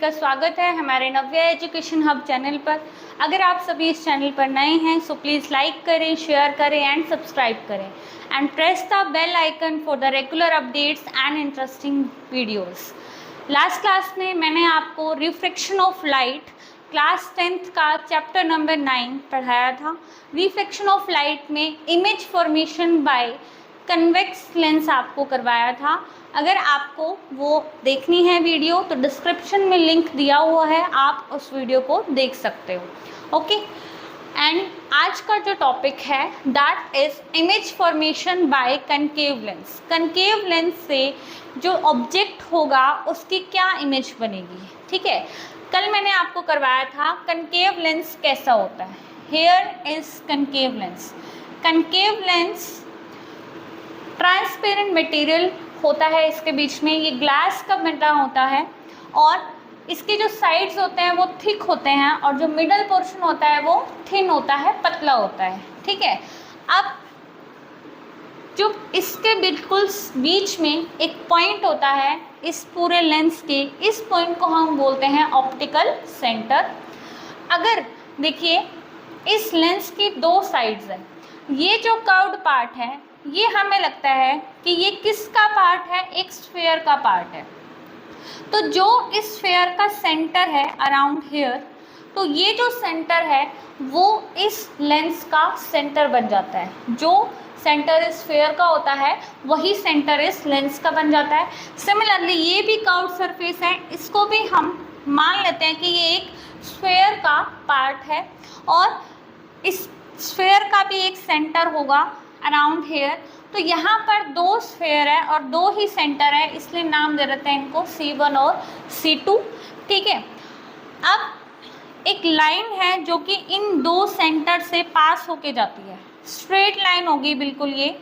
का स्वागत है हमारे नव्या एजुकेशन हब चैनल पर। अगर आप सभी इस चैनल पर नए हैं सो प्लीज़ लाइक करें, शेयर करें एंड सब्सक्राइब करें and press the bell icon for the regular updates and interesting videos. Last class में मैंने आपको refraction of light class 10th का चैप्टर नंबर 9 पढ़ाया था। रिफ्रैक्शन ऑफ लाइट में image formation by convex lens आपको करवाया था। अगर आपको वो देखनी है वीडियो तो डिस्क्रिप्शन में लिंक दिया हुआ है, आप उस वीडियो को देख सकते हो। ओके, एंड आज का जो टॉपिक है that is image formation by concave lens. Concave lens से जो ऑब्जेक्ट होगा उसकी क्या इमेज बनेगी। ठीक है, कल मैंने आपको करवाया था कनकेव लेंस कैसा होता है। Here is concave lens. Concave lens transparent material होता है, इसके बीच में ये ग्लास का बना होता है और इसके जो साइड्स होते हैं वो थिक होते हैं और जो मिडल पोर्शन होता है वो थिन होता है, पतला होता है। ठीक है, अब जो इसके बिल्कुल बीच में एक पॉइंट होता है इस पूरे लेंस के, इस पॉइंट को हम बोलते हैं ऑप्टिकल सेंटर। अगर देखिए इस लेंस की दो साइड्स हैं, ये जो कर्व्ड पार्ट है ये हमें लगता है कि ये किसका पार्ट है, एक स्फीयर का पार्ट है। तो जो इस स्फीयर का सेंटर है अराउंड हियर, तो ये जो सेंटर है वो इस लेंस का सेंटर बन जाता है। जो सेंटर इस स्फीयर का होता है वही सेंटर इस लेंस का बन जाता है। सिमिलरली ये भी कर्व्ड सरफेस है, इसको भी हम मान लेते हैं कि ये एक स्फीयर का पार्ट है और इस स्फीयर का भी एक सेंटर होगा अराउंड हेयर। तो यहाँ पर दो स्फीयर है और दो ही सेंटर है, इसलिए नाम दे देते हैं इनको C1 और C2। ठीक है, अब एक लाइन है जो कि इन दो सेंटर से पास होके जाती है, स्ट्रेट लाइन होगी बिल्कुल। ये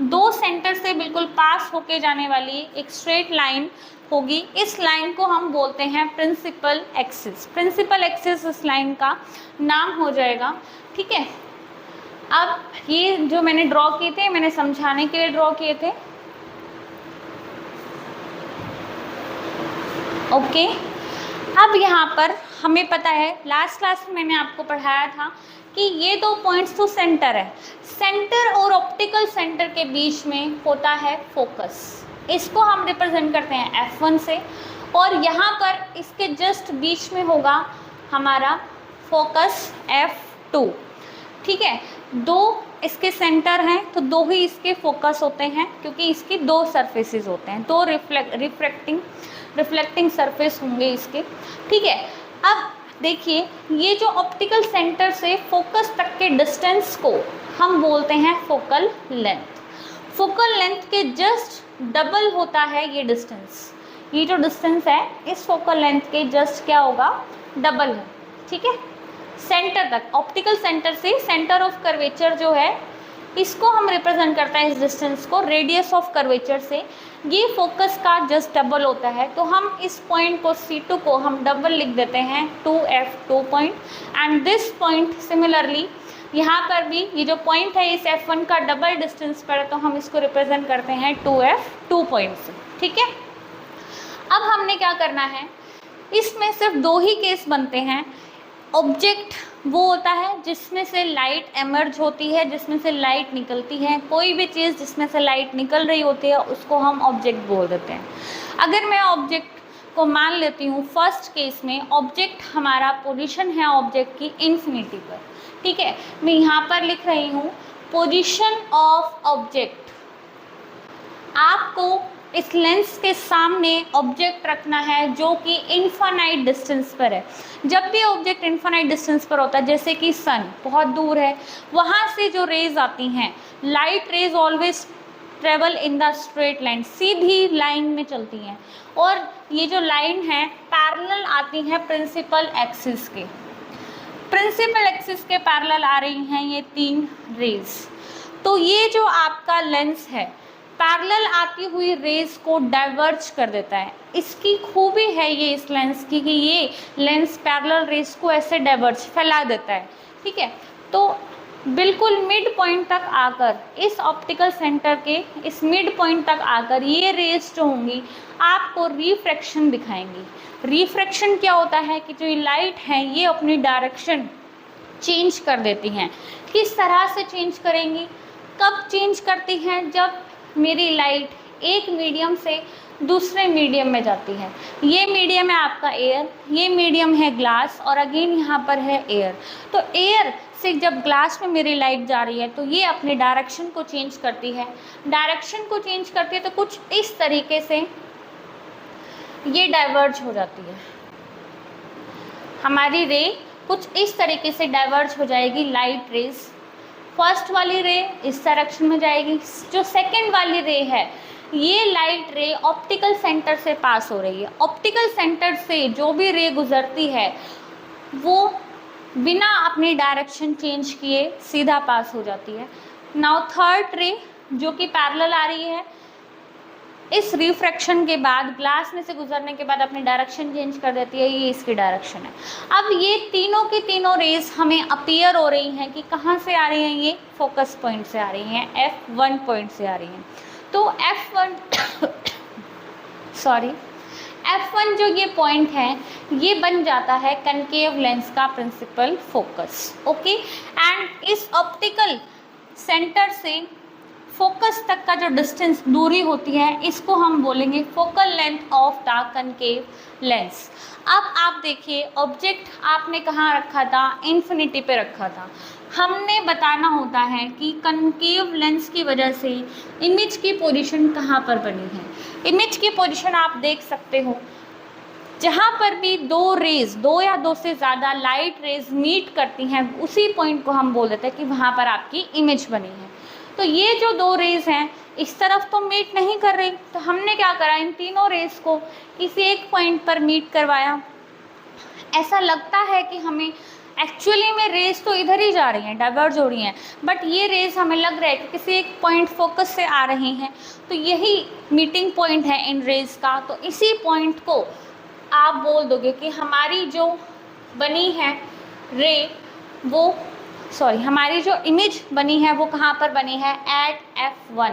दो सेंटर से बिल्कुल पास होके जाने वाली एक स्ट्रेट लाइन होगी। इस लाइन को हम बोलते हैं प्रिंसिपल एक्सिस। प्रिंसिपल एक्सिस इस लाइन का नाम हो जाएगा। ठीक है, अब ये जो मैंने ड्रॉ किए थे, मैंने समझाने के लिए ड्रॉ किए थे। ओके, अब यहाँ पर हमें पता है लास्ट क्लास में मैंने आपको पढ़ाया था कि ये दो पॉइंट्स तो सेंटर है, सेंटर और ऑप्टिकल सेंटर के बीच में होता है फोकस। इसको हम रिप्रेजेंट करते हैं F1 से और यहाँ पर इसके जस्ट बीच में होगा हमारा फोकस F2। ठीक है, दो इसके सेंटर हैं तो दो ही इसके फोकस होते हैं क्योंकि इसकी दो सरफेसेस होते हैं, दो रिफ्लेक्टिंग सरफेस होंगे इसके। ठीक है, अब देखिए ये जो ऑप्टिकल सेंटर से फोकस तक के डिस्टेंस को हम बोलते हैं फोकल लेंथ। फोकल लेंथ के जस्ट डबल होता है ये डिस्टेंस। ये जो डिस्टेंस है इस फोकल लेंथ के जस्ट क्या होगा, डबल है। ठीक है, सेंटर तक, ऑप्टिकल सेंटर से सेंटर ऑफ कर्वेचर जो है इसको हम रिप्रेजेंट करते हैं इस डिस्टेंस को, रेडियस ऑफ कर्वेचर से ये फोकस का जस्ट डबल होता है। तो हम इस पॉइंट को C2 को हम डबल लिख देते हैं 2F2 point and this point similarly यहाँ पर भी ये जो पॉइंट है इस F1 का डबल डिस्टेंस पर है तो हम इसको रिप्रेजेंट करते हैं 2F2 पॉइंट से। ठीक है, अब हमने क्या करना है, इसमें सिर्फ दो ही केस बनते हैं। ऑब्जेक्ट वो होता है जिसमें से लाइट एमर्ज होती है, जिसमें से लाइट निकलती है। कोई भी चीज़ जिसमें से लाइट निकल रही होती है उसको हम ऑब्जेक्ट बोल देते हैं। अगर मैं ऑब्जेक्ट को मान लेती हूँ फर्स्ट केस में, ऑब्जेक्ट हमारा पोजीशन है ऑब्जेक्ट की इन्फिनिटी पर। ठीक है, मैं यहाँ पर लिख रही हूँ पोजीशन ऑफ ऑब्जेक्ट। आपको इस लेंस के सामने ऑब्जेक्ट रखना है जो कि इनफाइनाइट डिस्टेंस पर है। जब भी ऑब्जेक्ट इनफाइनाइट डिस्टेंस पर होता है, जैसे कि सन बहुत दूर है, वहाँ से जो रेज आती हैं, light rays always travel in the straight line, Sidhi line में चलती हैं और ये जो लाइन है पैरेलल आती है प्रिंसिपल एक्सिस के। प्रिंसिपल एक्सिस के पैरेलल आ रही हैं ये तीन रेज। तो ये जो आपका लेंस है पैरेलल आती हुई रेज को डाइवर्ज कर देता है। इसकी खूबी है ये इस लेंस की कि ये लेंस पैरेलल रेज को ऐसे डाइवर्ज फैला देता है। ठीक है, तो बिल्कुल मिड पॉइंट तक आकर, इस ऑप्टिकल सेंटर के इस मिड पॉइंट तक आकर ये रेज जो होंगी आपको रिफ्रैक्शन दिखाएंगी। रिफ्रैक्शन क्या होता है कि जो लाइट है ये अपनी डायरेक्शन चेंज कर देती हैं। किस तरह से चेंज करेंगी, कब चेंज करती हैं, जब मेरी लाइट एक मीडियम से दूसरे मीडियम में जाती है। ये मीडियम है आपका एयर, ये मीडियम है ग्लास, और अगेन यहाँ पर है एयर। तो एयर से जब ग्लास में मेरी लाइट जा रही है तो ये अपने डायरेक्शन को चेंज करती है। डायरेक्शन को चेंज करती है तो कुछ इस तरीके से ये डाइवर्ज हो जाती है। हमारी रे कुछ इस तरीके से डाइवर्ज हो जाएगी, लाइट रेज। फर्स्ट वाली रे इस डायरेक्शन में जाएगी, जो सेकंड वाली रे है ये लाइट रे ऑप्टिकल सेंटर से पास हो रही है। ऑप्टिकल सेंटर से जो भी रे गुजरती है वो बिना अपनी डायरेक्शन चेंज किए सीधा पास हो जाती है। नाउ थर्ड रे जो कि पैरेलल आ रही है, इस रिफ्रैक्शन के बाद ग्लास में से गुजरने के बाद अपनी डायरेक्शन चेंज कर देती है, ये इसकी डायरेक्शन है। अब ये तीनों की तीनों रेज हमें अपीयर हो रही हैं कि कहाँ से आ रही हैं, ये फोकस पॉइंट से आ रही हैं, F1 पॉइंट से आ रही हैं। तो F1 जो ये पॉइंट है ये बन जाता है कनकेव लेंस का प्रिंसिपल फोकस। ओके, एंड इस ऑप्टिकल सेंटर से फोकस तक का जो डिस्टेंस दूरी होती है इसको हम बोलेंगे focal length of the concave lens. अब आप देखिए, ऑब्जेक्ट आपने कहाँ रखा था, इन्फिनिटी पे रखा था। हमने बताना होता है कि कनकेव लेंस की वजह से इमेज की पोजीशन कहाँ पर बनी है। इमेज की पोजीशन आप देख सकते हो, जहाँ पर भी दो रेज, दो या दो से ज़्यादा लाइट रेज मीट करती हैं उसी पॉइंट को हम बोल देते हैं कि वहाँ पर आपकी इमेज बनी है। तो ये जो दो रेज हैं इस तरफ तो मीट नहीं कर रही, तो हमने क्या करा, इन तीनों रेज को किसी एक पॉइंट पर मीट करवाया। ऐसा लगता है कि हमें एक्चुअली में रेज तो इधर ही जा रही हैं, डाइवर्ज हो रही हैं, बट ये रेज हमें लग रहा है कि किसी एक पॉइंट फोकस से आ रही हैं, तो यही मीटिंग पॉइंट है इन रेज का। तो इसी पॉइंट को आप बोल दोगे कि हमारी जो बनी है रे वो हमारी जो इमेज बनी है वो कहाँ पर बनी है, एट F1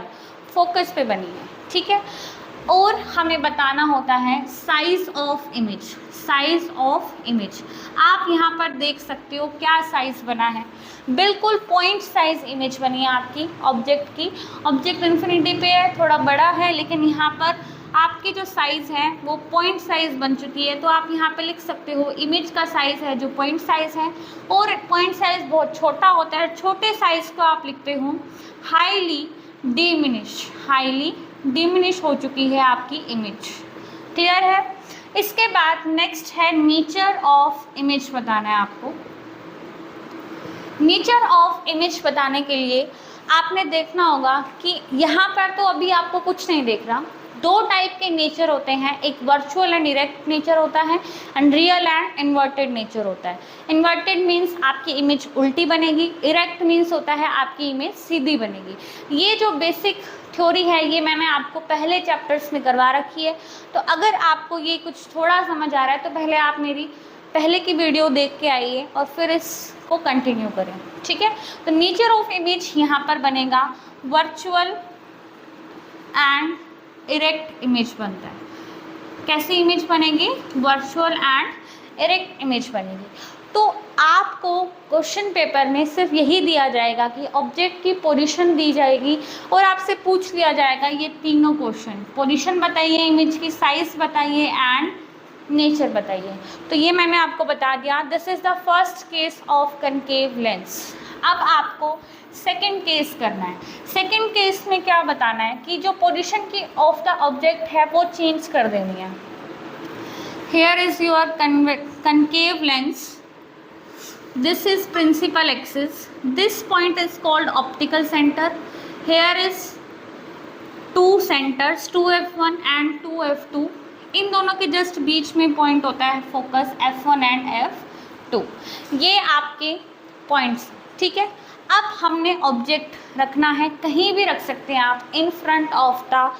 फोकस पे बनी है। ठीक है, और हमें बताना होता है size of image. Size of image आप यहाँ पर देख सकते हो क्या साइज बना है, बिल्कुल पॉइंट साइज इमेज बनी है आपकी ऑब्जेक्ट की। ऑब्जेक्ट इन्फिनिटी पे है, थोड़ा बड़ा है, लेकिन यहाँ पर आपकी जो साइज़ है वो पॉइंट साइज़ बन चुकी है। तो आप यहाँ पे लिख सकते हो इमेज का साइज़ है जो पॉइंट साइज़ है, और पॉइंट साइज़ बहुत छोटा होता है, छोटे साइज़ को आप लिखते हो हाईली डिमिनिश हो चुकी है आपकी इमेज। क्लियर है। इसके बाद नेक्स्ट है नेचर ऑफ इमेज बताना है आपको। नेचर ऑफ इमेज बताने के लिए आपने देखना होगा कि यहाँ पर तो अभी आपको कुछ नहीं देख रहा, दो टाइप के नेचर होते हैं, एक वर्चुअल एंड इरेक्ट नेचर होता है, and real and inverted nature होता है। इन्वर्टेड मीन्स आपकी इमेज उल्टी बनेगी, इरेक्ट मीन्स होता है आपकी इमेज सीधी बनेगी। ये जो बेसिक थ्योरी है ये मैंने आपको पहले चैप्टर्स में करवा रखी है, तो अगर आपको ये कुछ थोड़ा समझ आ रहा है तो पहले आप मेरी पहले की वीडियो देख के आइए और फिर इसको कंटिन्यू करें। ठीक है, तो नेचर ऑफ इमेज यहाँ पर बनेगा वर्चुअल एंड इरेक्ट इमेज बनता है। कैसी इमेज बनेगी, वर्चुअल एंड इरेक्ट इमेज बनेगी। तो आपको क्वेश्चन पेपर में सिर्फ यही दिया जाएगा कि ऑब्जेक्ट की पोजीशन दी जाएगी और आपसे पूछ लिया जाएगा ये तीनों क्वेश्चन, पोजीशन बताइए, इमेज की साइज बताइए एंड नेचर बताइए। तो ये मैंने आपको बता दिया, this is the first case of concave lens. अब आपको सेकंड केस करना है। सेकंड केस में क्या बताना है कि जो पोजीशन की ऑफ द ऑब्जेक्ट है वो चेंज कर देनी है। Here is your concave lens, this is principal axis, this point is called optical center, here is two centers 2F1 and 2F2, इन दोनों के जस्ट बीच में पॉइंट होता है फोकस F1 एंड F2। ये आपके पॉइंट्स, ठीक है। अब हमने ऑब्जेक्ट रखना है, कहीं भी रख सकते हैं आप, in front of the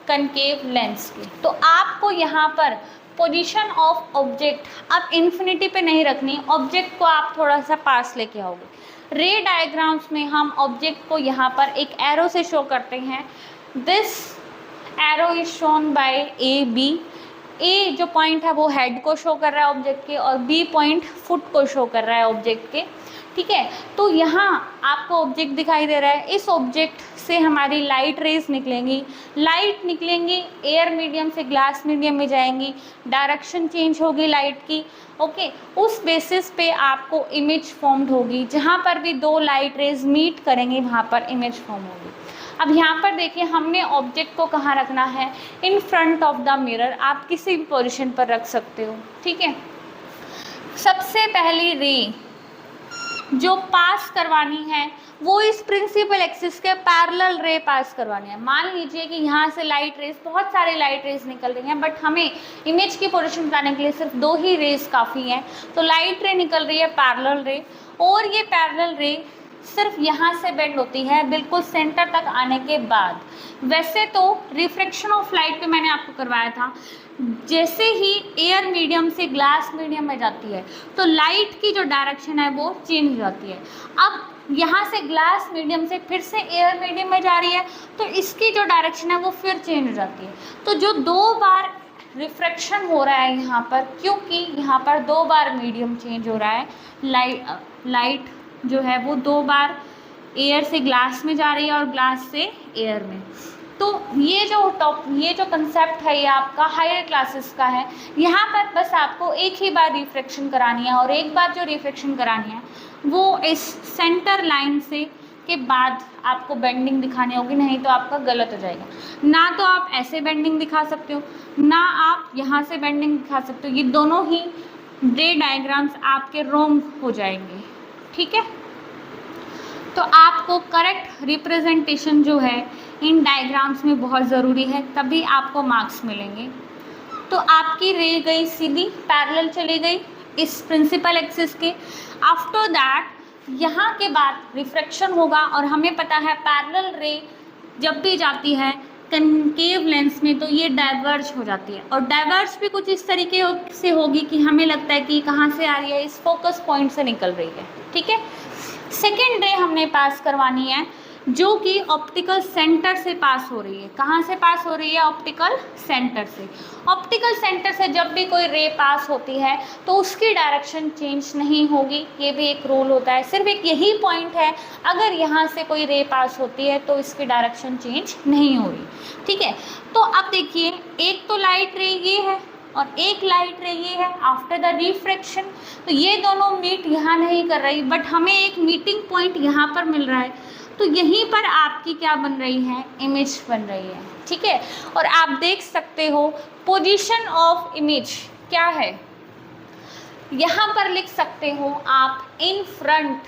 concave lens के। तो आपको यहाँ पर पोजीशन ऑफ ऑब्जेक्ट अब इन्फिनिटी पे नहीं रखनी, ऑब्जेक्ट को आप थोड़ा सा पास लेके आओगे। रे डायग्राम्स में हम ऑब्जेक्ट को यहाँ पर एक एरो से शो करते हैं। This arrow is shown by AB। ए जो पॉइंट है वो हेड को शो कर रहा है ऑब्जेक्ट के, और बी पॉइंट फुट को शो कर रहा है ऑब्जेक्ट के, ठीक है। तो यहाँ आपको ऑब्जेक्ट दिखाई दे रहा है, इस ऑब्जेक्ट से हमारी लाइट रेज निकलेंगी, लाइट निकलेंगी एयर मीडियम से ग्लास मीडियम में जाएंगी, डायरेक्शन चेंज होगी लाइट की, ओके। उस बेसिस पे आपको इमेज फॉर्म्ड होगी, जहाँ पर भी दो लाइट रेज मीट करेंगे वहाँ पर इमेज फॉर्म होगी। अब यहाँ पर देखिए हमने ऑब्जेक्ट को कहाँ रखना है, in front of the mirror, आप किसी भी पोजीशन पर रख सकते हो, ठीक है। सबसे पहली रे जो पास करवानी है वो इस प्रिंसिपल एक्सिस के पैरेलल रे पास करवानी है। मान लीजिए कि यहाँ से लाइट रेज, बहुत सारे लाइट रेज निकल रही हैं, बट हमें इमेज की पोजीशन बताने के लिए सिर्फ दो ही रेज काफ़ी हैं। तो लाइट रे निकल रही है पैरेलल रे, और ये पैरेलल रे सिर्फ यहाँ से बेंड होती है बिल्कुल सेंटर तक आने के बाद। वैसे तो रिफ्रैक्शन ऑफ लाइट पे मैंने आपको करवाया था, जैसे ही एयर मीडियम से ग्लास मीडियम में जाती है तो लाइट की जो डायरेक्शन है वो चेंज हो जाती है। अब यहाँ से ग्लास मीडियम से फिर से एयर मीडियम में जा रही है तो इसकी जो डायरेक्शन है वो फिर चेंज हो जाती है। तो जो दो बार रिफ्रैक्शन हो रहा है यहाँ पर, क्योंकि यहाँ पर दो बार मीडियम चेंज हो रहा है, लाइट जो है वो दो बार एयर से ग्लास में जा रही है और ग्लास से एयर में। तो ये जो कंसेप्ट है ये आपका हायर क्लासेस का है। यहाँ पर बस आपको एक ही बार रिफ्रैक्शन करानी है, और एक बार जो रिफ्रैक्शन करानी है वो इस सेंटर लाइन से के बाद आपको बेंडिंग दिखानी होगी, नहीं तो आपका गलत हो जाएगा। ना तो आप ऐसे बेंडिंग दिखा सकते हो, ना आप यहाँ से बेंडिंग दिखा सकते हो, ये दोनों ही रे डायग्राम्स आपके रॉन्ग हो जाएंगे, ठीक है। तो आपको करेक्ट रिप्रेजेंटेशन जो है इन डायग्राम्स में बहुत ज़रूरी है, तभी आपको मार्क्स मिलेंगे। तो आपकी रे गई सीधी पैरेलल चली गई इस प्रिंसिपल एक्सिस के। आफ्टर दैट यहाँ के बाद रिफ्रैक्शन होगा, और हमें पता है पैरेलल रे जब भी जाती है कनकेव लेंस में तो ये डाइवर्ज हो जाती है, और डाइवर्ज भी कुछ इस तरीके से होगी कि हमें लगता है कि कहाँ से आ रही है, इस फोकस पॉइंट से निकल रही है, ठीक है। सेकेंड रे हमने पास करवानी है जो कि ऑप्टिकल सेंटर से पास हो रही है। कहाँ से पास हो रही है? ऑप्टिकल सेंटर से। ऑप्टिकल सेंटर से जब भी कोई रे पास होती है तो उसकी डायरेक्शन चेंज नहीं होगी, ये भी एक रूल होता है। सिर्फ एक यही पॉइंट है, अगर यहाँ से कोई रे पास होती है तो इसकी डायरेक्शन चेंज नहीं हो रही, ठीक है। तो अब देखिए, एक तो लाइट रे ये है और एक लाइट रे ये है आफ्टर द रिफ्रैक्शन, तो ये दोनों मीट यहाँ नहीं कर रही, बट हमें एक मीटिंग पॉइंट यहाँ पर मिल रहा है, तो यहीं पर आपकी क्या बन रही है? इमेज बन रही है, ठीक है। और आप देख सकते हो पोजीशन ऑफ इमेज क्या है, यहाँ पर लिख सकते हो आप in front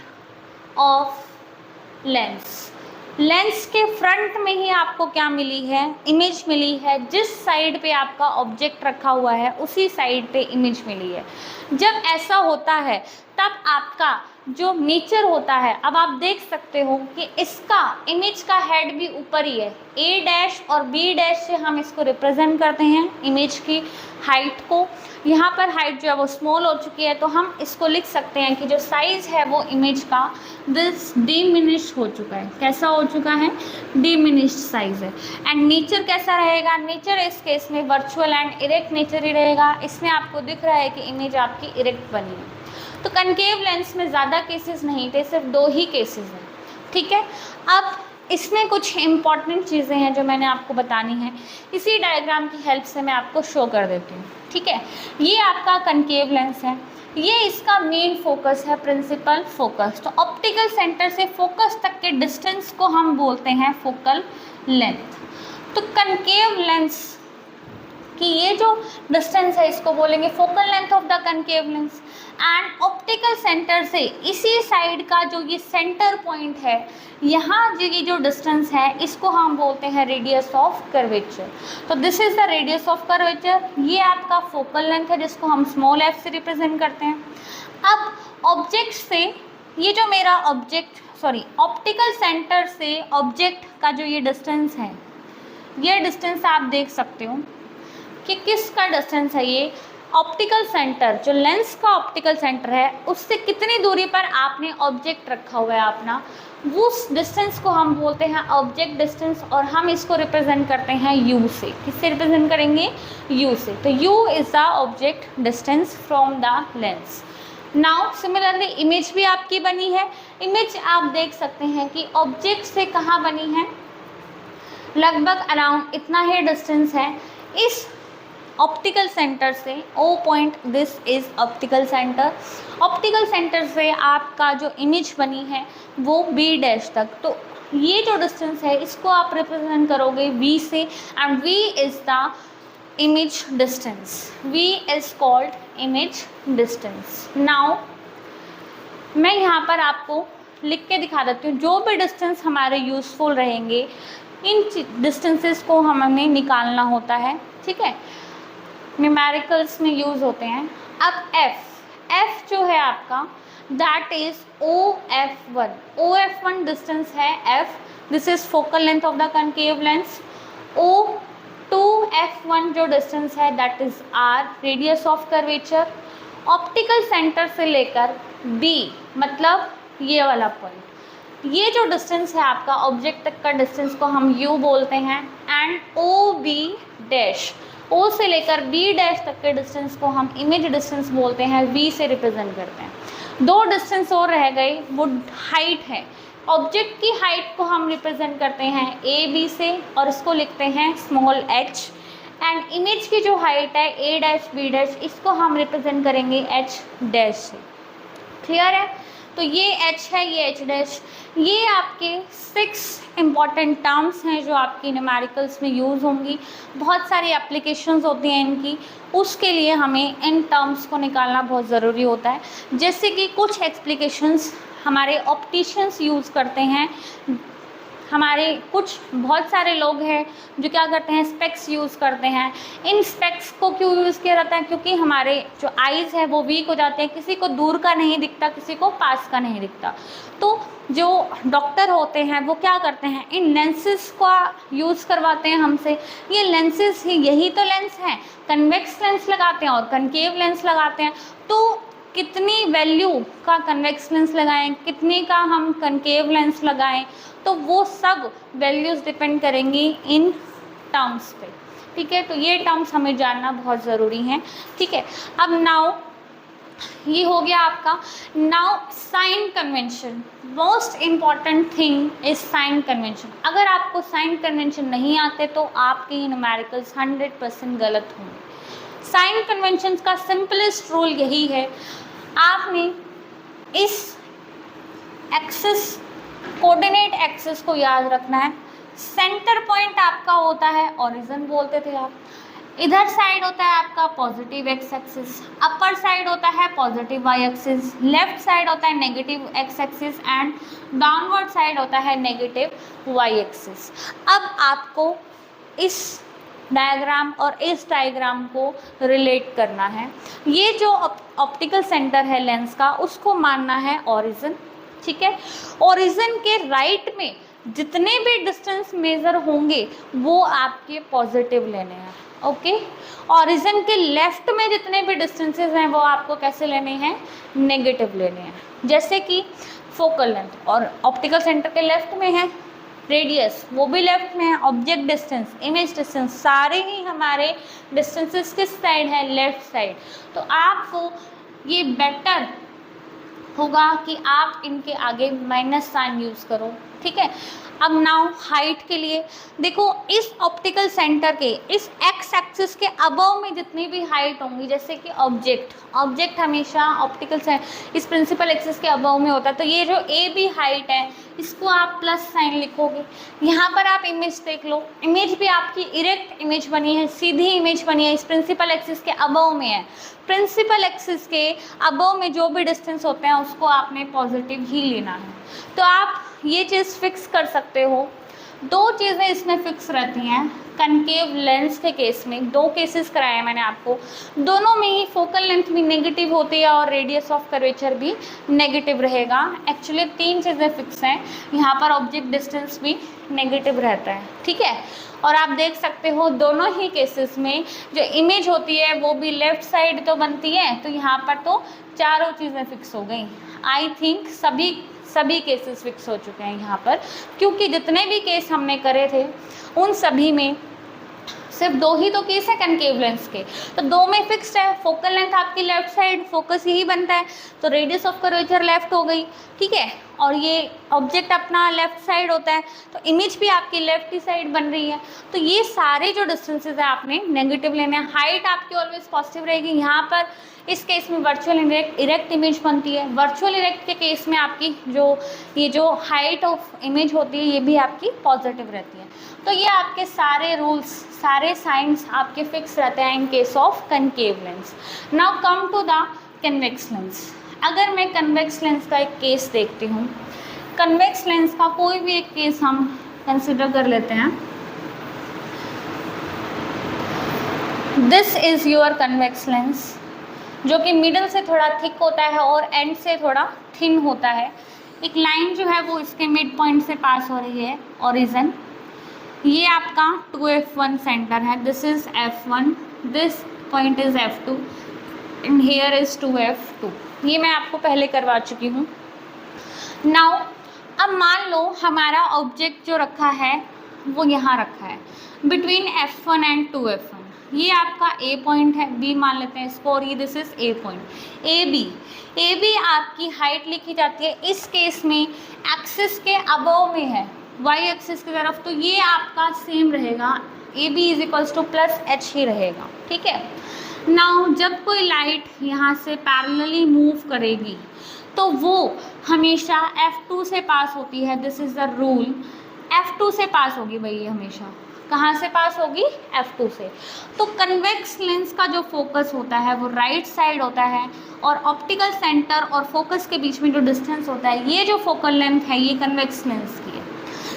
of lens. Lens के फ्रंट में ही आपको क्या मिली है? इमेज मिली है। जिस साइड पे आपका ऑब्जेक्ट रखा हुआ है उसी साइड पे इमेज मिली है। जब ऐसा होता है तब आपका जो नेचर होता है, अब आप देख सकते हो कि इसका इमेज का हेड भी ऊपर ही है, ए डैश और बी डैश से हम इसको रिप्रेजेंट करते हैं इमेज की हाइट को। यहाँ पर हाइट जो है वो स्मॉल हो चुकी है, तो हम इसको लिख सकते हैं कि जो साइज़ है वो इमेज का दिस डिमिनिश्ड हो चुका है। कैसा हो चुका है? डिमिनिश्ड साइज है। एंड नेचर कैसा रहेगा? नेचर इस केस में वर्चुअल एंड इरेक्ट नेचर ही रहेगा। इसमें आपको दिख रहा है कि इमेज आपकी इरेक्ट बनी है। तो कनकेव लेंस में ज़्यादा केसेस नहीं थे, सिर्फ 2 ही केसेस हैं, ठीक है। अब इसमें कुछ इम्पॉर्टेंट चीज़ें हैं जो मैंने आपको बतानी है, इसी डायग्राम की हेल्प से मैं आपको शो कर देती हूँ, ठीक है। ये आपका कनकेव लेंस है, ये इसका मेन फोकस है, प्रिंसिपल फोकस। तो ऑप्टिकल सेंटर से फोकस तक के डिस्टेंस को हम बोलते हैं फोकल लेंथ। तो कनकेव लेंस कि ये जो डिस्टेंस है इसको बोलेंगे focal length of the concave lens. And optical centre से इसी साइड का जो ये सेंटर पॉइंट है, यहाँ ये जो डिस्टेंस है इसको हम बोलते हैं रेडियस ऑफ कर्वेचर। तो this is the radius of curvature. ये आपका फोकल लेंथ है जिसको हम स्मॉल f से रिप्रेजेंट करते हैं। अब ऑब्जेक्ट से ये जो मेरा ऑप्टिकल सेंटर से ऑब्जेक्ट का जो ये डिस्टेंस है, ये डिस्टेंस आप देख सकते हो कि किसका डिस्टेंस है। ये ऑप्टिकल सेंटर, जो लेंस का ऑप्टिकल सेंटर है, उससे कितनी दूरी पर आपने ऑब्जेक्ट रखा हुआ है अपना, उस डिस्टेंस को हम बोलते हैं ऑब्जेक्ट डिस्टेंस, और हम इसको रिप्रेजेंट करते हैं u से। किससे रिप्रेजेंट करेंगे? u से। तो u is the object distance from the lens. Now similarly image भी आपकी बनी है। इमेज आप देख सकते हैं कि ऑब्जेक्ट से कहाँ बनी है, लगभग अराउंड इतना ही डिस्टेंस है इस ऑप्टिकल सेंटर से। O point, this is optical centre. Optical centre से आपका जो इमेज बनी है वो B डैश तक। तो ये जो डिस्टेंस है इसको आप रिप्रेजेंट करोगे V से, and V is the image distance. V is called image distance. Now मैं यहाँ पर आपको लिख के दिखा देती हूँ, जो भी डिस्टेंस हमारे यूजफुल रहेंगे इन डिस्टेंसेस को हमें निकालना होता है, ठीक है, न्यूमेरिकल्स में यूज़ होते हैं। अब f जो है आपका that is OF1। OF1 distance है f, this is focal length of the concave lens. O2F1 जो डिस्टेंस है that is r, radius of curvature. Optical centre से लेकर B, मतलब ये वाला पॉइंट, ये जो डिस्टेंस है आपका ऑब्जेक्ट तक का डिस्टेंस को हम u बोलते हैं। एंड OB डैश, O से लेकर B डैश तक के डिस्टेंस को हम इमेज डिस्टेंस बोलते हैं, V से रिप्रेजेंट करते हैं। दो डिस्टेंस और रह गई, वो हाइट है। ऑब्जेक्ट की हाइट को हम रिप्रेजेंट करते हैं AB से, और इसको लिखते हैं स्मॉल h। एंड इमेज की जो हाइट है A डैश B डैश, इसको हम रिप्रेजेंट करेंगे H डैश से। क्लियर है? तो ये h है, ये h डैश। ये आपके 6 इम्पॉर्टेंट टर्म्स हैं जो आपकी न्यूमेरिकल्स में यूज़ होंगी। बहुत सारी एप्लीकेशंस होती हैं इनकी, उसके लिए हमें इन टर्म्स को निकालना बहुत ज़रूरी होता है। जैसे कि कुछ एप्लीकेशंस हमारे ऑप्टिशियंस यूज़ करते हैं, हमारे कुछ बहुत सारे लोग हैं जो क्या करते हैं, स्पेक्स यूज़ करते हैं। इन स्पेक्स को क्यों यूज़ किया जाता है? क्योंकि हमारे जो आइज़ है वो वीक हो जाते हैं, किसी को दूर का नहीं दिखता, किसी को पास का नहीं दिखता। तो जो डॉक्टर होते हैं वो क्या करते हैं, इन लेंसेज का यूज़ करवाते हैं हमसे। ये लेंसेज ही, यही तो लेंस हैं, कन्वेक्स लेंस लगाते हैं और कनकेव लेंस लगाते हैं। तो कितनी वैल्यू का कन्वेक्स लेंस लगाएं, कितने का हम कनकेव लेंस लगाएं, तो वो सब वैल्यूज़ डिपेंड करेंगी इन टर्म्स पे, ठीक है। तो ये टर्म्स हमें जानना बहुत ज़रूरी है, ठीक है। अब नाउ ये हो गया आपका। Now sine convention, most important thing is sine convention. अगर आपको साइन कन्वेंशन नहीं आते तो आपके न्यूमेरिकल्स 100% गलत होंगे। साइन कन्वेंशन का सिंपलेस्ट रूल यही है, आपने इस एक्सिस, कोऑर्डिनेट एक्सिस को याद रखना है। सेंटर पॉइंट आपका होता है ओरिजिन बोलते थे आप, इधर साइड होता है आपका positive X axis, upper side होता है positive Y axis, left side होता है negative X axis, and downward side होता है नेगेटिव वाई एक्सिस। अब आपको इस डायग्राम और इस डायग्राम को रिलेट करना है। ये जो ऑप्टिकल सेंटर है लेंस का, उसको मानना है ओरिजिन, ठीक है। ओरिजिन के राइट में जितने भी डिस्टेंस मेजर होंगे वो आपके पॉजिटिव लेने हैं, ओके। ओरिजिन के लेफ्ट में जितने भी डिस्टेंसेस हैं वो आपको कैसे लेने हैं, नेगेटिव लेने हैं। जैसे कि फोकल लेंथ और ऑप्टिकल सेंटर के लेफ्ट में है, रेडियस वो भी लेफ्ट में है, ऑब्जेक्ट डिस्टेंस, इमेज डिस्टेंस, सारे ही हमारे डिस्टेंसेस किस साइड है, लेफ्ट साइड। तो आपको ये बेटर होगा कि आप इनके आगे माइनस साइन यूज़ करो, ठीक है। अब नाउ हाइट के लिए देखो, इस ऑप्टिकल सेंटर के इस एक्स एक्सिस के अबव में जितनी भी हाइट होंगी, जैसे कि ऑब्जेक्ट हमेशा ऑप्टिकल से इस प्रिंसिपल एक्सिस के अबव में होता है, तो ये जो ए बी हाइट है इसको आप प्लस साइन लिखोगे। यहाँ पर आप इमेज देख लो, इमेज भी आपकी इरेक्ट इमेज बनी है, सीधी इमेज बनी है, इस प्रिंसिपल एक्सिस के अबव में है। प्रिंसिपल एक्सिस के अबव में जो भी डिस्टेंस होते हैं उसको आपने पॉजिटिव ही लेना है। तो आप ये चीज़ फिक्स कर सकते हो। दो चीज़ें इसमें फिक्स रहती हैं। कनकेव लेंस के केस में 2 केसेस कराए मैंने आपको, दोनों में ही फोकल लेंथ भी नेगेटिव होती है और रेडियस ऑफ कर्वेचर भी नेगेटिव रहेगा। एक्चुअली 3 चीज़ें फिक्स हैं, यहाँ पर ऑब्जेक्ट डिस्टेंस भी नेगेटिव रहता है, ठीक है। और आप देख सकते हो दोनों ही केसेस में जो इमेज होती है वो भी लेफ्ट साइड तो बनती है, तो यहाँ पर तो चारों चीज़ें फिक्स हो गई। आई थिंक सभी सभी केसेस फिक्स हो चुके हैं यहाँ पर, क्योंकि जितने भी केस हमने करे थे उन सभी में सिर्फ 2 ही तो केस है कनकेव लेंस के, तो 2 में फिक्स्ड है। फोकल लेंथ आपकी लेफ्ट साइड, फोकस यही बनता है, तो रेडियस ऑफ कर्वेचर लेफ्ट हो गई, ठीक है। और ये ऑब्जेक्ट अपना लेफ्ट साइड होता है, तो इमेज भी आपकी लेफ्ट ही साइड बन रही है। तो ये सारे जो डिस्टेंसेज है आपने नेगेटिव लेने हैं। हाइट आपकी ऑलवेज पॉजिटिव रहेगी। यहाँ पर इस केस में वर्चुअल इरेक्ट इमेज बनती है। वर्चुअल इरेक्ट के केस में आपकी जो हाइट ऑफ इमेज होती है ये भी आपकी पॉजिटिव रहती है। तो ये आपके सारे रूल्स, सारे साइंस आपके फिक्स रहते हैं in case of concave lens. Now come to the convex lens. अगर मैं कन्वेक्स लेंस का एक केस देखती हूँ, कन्वेक्स लेंस का कोई भी एक केस हम कंसिडर कर लेते हैं। This is your convex lens, जो कि मिडल से थोड़ा थिक होता है और एंड से थोड़ा थिन होता है। एक लाइन जो है वो इसके मिड पॉइंट से पास हो रही है, ओरिजिन। ये आपका 2F1 सेंटर है, this is F1, this point is F2 and here is 2F2। ये मैं आपको पहले करवा चुकी हूँ। नाउ अब मान लो हमारा ऑब्जेक्ट जो रखा है वो यहाँ रखा है बिटवीन F1 एंड 2F1। ये आपका A पॉइंट है, B मान लेते हैं इसको, और ये this is A point. A B आपकी हाइट लिखी जाती है इस केस में एक्सिस के अबव में है, y एक्सिस की तरफ, तो ये आपका सेम रहेगा, AB is equals to plus H ही रहेगा, ठीक है। नाउ जब कोई लाइट यहाँ से पैरेलली मूव करेगी तो वो हमेशा F2 से पास होती है, this is the rule. F2 से पास होगी भाई, ये हमेशा कहाँ से पास होगी? F2 से। तो कन्वेक्स लेंस का जो फोकस होता है वो राइट साइड होता है, और ऑप्टिकल सेंटर और फोकस के बीच में जो डिस्टेंस होता है, ये जो फोकल लेंथ है ये कन्वेक्स लेंस की है।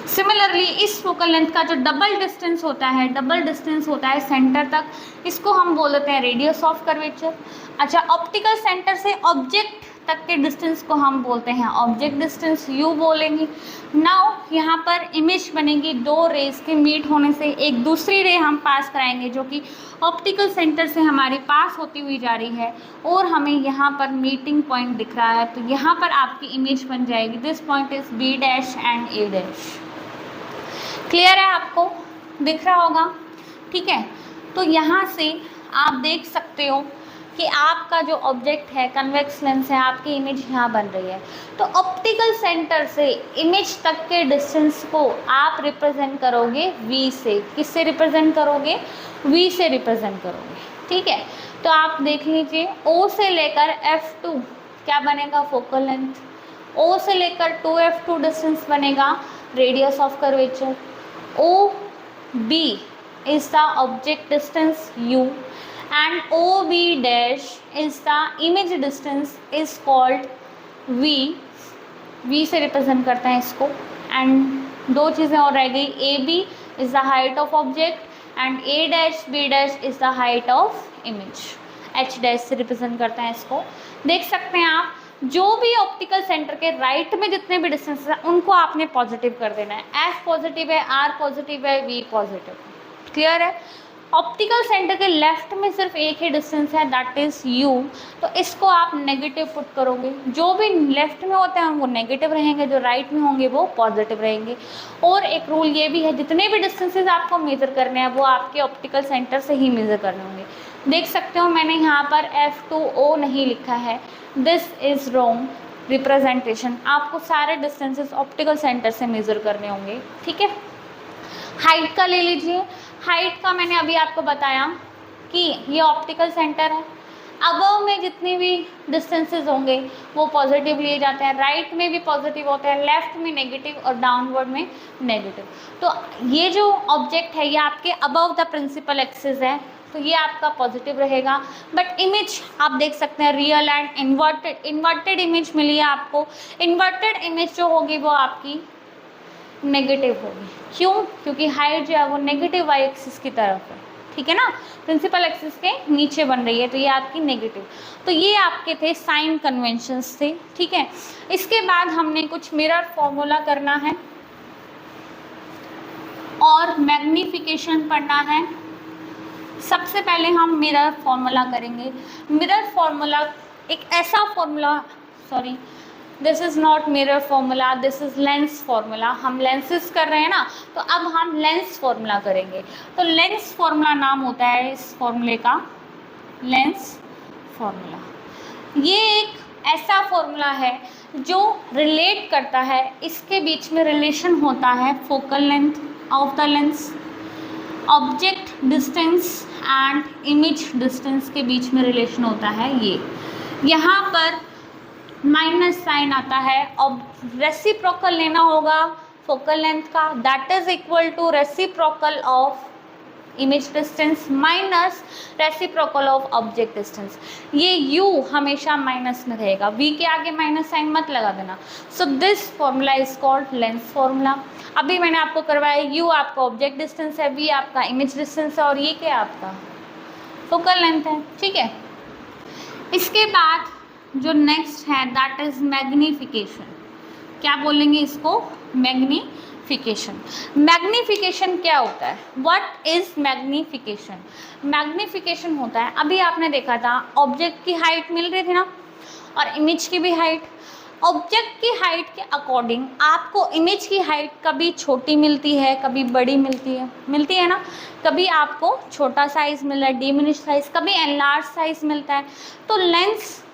सिमिलरली इस फोकल लेंथ का जो डबल डिस्टेंस होता है सेंटर तक, इसको हम बोलते हैं रेडियस ऑफ कर्वेचर। अच्छा, ऑप्टिकल सेंटर से ऑब्जेक्ट तक के डिस्टेंस को हम बोलते हैं ऑब्जेक्ट डिस्टेंस, यू बोलेंगे। नाउ यहाँ पर इमेज बनेगी 2 रेज के मीट होने से, एक दूसरी रे हम पास कराएंगे जो कि ऑप्टिकल सेंटर से हमारे पास होती हुई जा रही है, और हमें यहाँ पर मीटिंग पॉइंट दिख रहा है, तो यहाँ पर आपकी इमेज बन जाएगी, this point is B dash and A dash. Clear है? आपको दिख रहा होगा, ठीक है। तो यहाँ से आप देख सकते हो कि आपका जो ऑब्जेक्ट है कन्वेक्स लेंस है, आपकी इमेज यहाँ बन रही है। तो ऑप्टिकल सेंटर से इमेज तक के डिस्टेंस को आप रिप्रेजेंट करोगे V से। किससे रिप्रेजेंट करोगे? V से रिप्रेजेंट करोगे, ठीक है। तो आप देख लीजिए, O से लेकर F2 क्या बनेगा? Focal length. O से लेकर 2F2 डिस्टेंस बनेगा radius of curvature. OB is the object distance U and OB dash is the image distance is called V। V से रिप्रेजेंट करते हैं इसको। एंड 2 चीज़ें और रह गई, AB is the height of object and A dash B dash is the height of image। H dash से represent करते हैं इसको। देख सकते हैं आप, जो भी ऑप्टिकल सेंटर के राइट में जितने भी डिस्टेंस है उनको आपने पॉजिटिव कर देना है। F पॉजिटिव है, R पॉजिटिव है, V पॉजिटिव है। क्लियर है? ऑप्टिकल सेंटर के लेफ्ट में सिर्फ एक ही डिस्टेंस है, दैट इज U, तो इसको आप नेगेटिव पुट करोगे। जो भी लेफ्ट में होते हैं वो नेगेटिव रहेंगे, जो राइट में होंगे वो पॉजिटिव रहेंगे। और एक रूल ये भी है, जितने भी डिस्टेंसेस आपको मेजर करने हैं वो आपके ऑप्टिकल सेंटर से ही मेजर करने होंगे। देख सकते हो मैंने यहाँ पर F2O नहीं लिखा है, दिस इज रॉन्ग रिप्रेजेंटेशन। आपको सारे डिस्टेंसेस ऑप्टिकल सेंटर से मेजर करने होंगे, ठीक है। हाइट का ले लीजिए। हाइट का मैंने अभी आपको बताया कि ये ऑप्टिकल सेंटर है, अबव में जितने भी डिस्टेंसेस होंगे वो पॉजिटिव लिए जाते हैं, राइट में भी पॉजिटिव होते हैं, लेफ्ट में नेगेटिव और डाउनवर्ड में नेगेटिव। तो ये जो ऑब्जेक्ट है ये आपके अबव द प्रिंसिपल एक्सिस है, तो ये आपका पॉजिटिव रहेगा। बट इमेज आप देख सकते हैं रियल एंड इन्वर्टेड इमेज मिली है आपको। इन्वर्टेड इमेज जो होगी वो आपकी नेगेटिव होगी। क्यों? क्योंकि हाइट जो है वो नेगेटिव वाई एक्सिस की तरफ है, ठीक है ना, प्रिंसिपल एक्सिस के नीचे बन रही है, तो ये आपकी नेगेटिव। तो ये आपके थे साइन कन्वेंशंस थे, ठीक है। इसके बाद हमने कुछ मिरर फॉर्मूला करना है और मैग्नीफिकेशन पढ़ना है। सबसे पहले हम मिरर फॉर्मूला करेंगे। मिरर फॉर्मूला एक ऐसा formula this is not mirror formula, this is lens formula. हम लेंसेज कर रहे हैं ना, तो अब हम लेंस फॉर्मूला करेंगे। तो लेंस फॉर्मूला नाम होता है इस फॉर्मूले का, लेंस फॉर्मूला। ये एक ऐसा फॉर्मूला है जो रिलेट करता है, इसके बीच में रिलेशन होता है focal length of the lens, object distance and image distance के बीच में रिलेशन होता है। ये यहाँ पर माइनस साइन आता है, और रेसिप्रोकल लेना होगा फोकल लेंथ का, that is equal to reciprocal of image distance minus reciprocal of object distance. ये u हमेशा माइनस में रहेगा, v के आगे माइनस साइन मत लगा देना। So this formula is called lens formula. अभी मैंने आपको करवाया, u आपका ऑब्जेक्ट डिस्टेंस है, v आपका इमेज डिस्टेंस है, और ये क्या आपका फोकल लेंथ है, ठीक है। इसके बाद जो नेक्स्ट है दैट इज मैग्निफिकेशन। क्या बोलेंगे इसको? मैग्निफिकेशन। मैग्निफिकेशन क्या होता है? What is magnification? मैग्निफिकेशन होता है, अभी आपने देखा था ऑब्जेक्ट की हाइट मिल रही थी ना, और इमेज की भी हाइट। ऑब्जेक्ट की हाइट के अकॉर्डिंग आपको इमेज की हाइट कभी छोटी मिलती है, कभी बड़ी मिलती है ना। कभी आपको छोटा साइज मिल रहा है, डिमिनिश साइज, कभी एनलार्ज साइज मिलता है। तो लेंस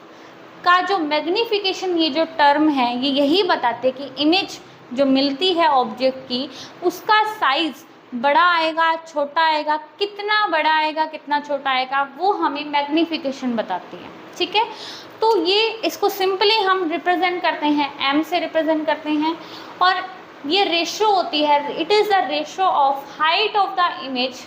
का जो मैग्निफिकेशन, ये जो टर्म है, ये यही बताते कि इमेज जो मिलती है ऑब्जेक्ट की, उसका साइज बड़ा आएगा, छोटा आएगा, कितना बड़ा आएगा, कितना छोटा आएगा, वो हमें मैग्निफिकेशन बताती है, ठीक है। तो ये इसको सिंपली हम रिप्रेजेंट करते हैं, m से रिप्रेजेंट करते हैं, और ये रेशो होती है, it is the ratio of height of the image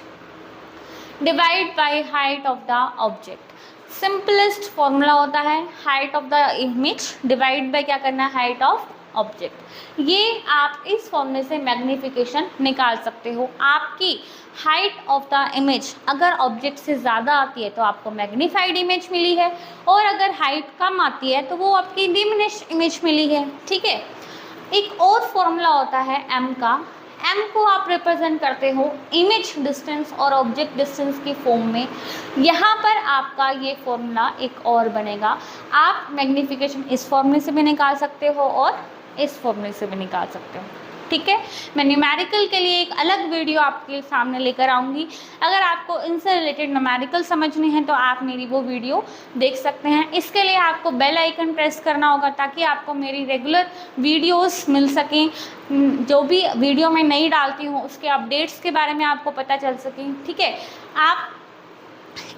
divide by height of the object. Simplest formula होता है height of the image divide by क्या करना है, हाइट ऑफ ऑब्जेक्ट। ये आप इस फॉर्मूले से मैग्निफिकेशन निकाल सकते हो। आपकी हाइट ऑफ द इमेज अगर ऑब्जेक्ट से ज़्यादा आती है तो आपको मैग्नीफाइड इमेज मिली है, और अगर हाइट कम आती है तो वो आपकी डिमिनिश इमेज मिली है, ठीक है। एक और फॉर्मूला होता है m का। m को आप रिप्रेजेंट करते हो इमेज डिस्टेंस और ऑब्जेक्ट डिस्टेंस की फॉर्म में। यहाँ पर आपका ये फॉर्मूला एक और बनेगा। आप मैग्निफिकेशन इस फॉर्मूले से भी निकाल सकते हो और इस फॉर्मूले से भी निकाल सकते हो, ठीक है। मैं न्यूमेरिकल के लिए एक अलग वीडियो आपके सामने लेकर आऊँगी। अगर आपको इनसे रिलेटेड न्यूमेरिकल समझने हैं तो आप मेरी वो वीडियो देख सकते हैं। इसके लिए आपको बेल आइकन प्रेस करना होगा ताकि आपको मेरी रेगुलर वीडियोस मिल सकें। जो भी वीडियो मैं नहीं डालती हूँ उसके अपडेट्स के बारे में आपको पता चल सकें, ठीक है। आप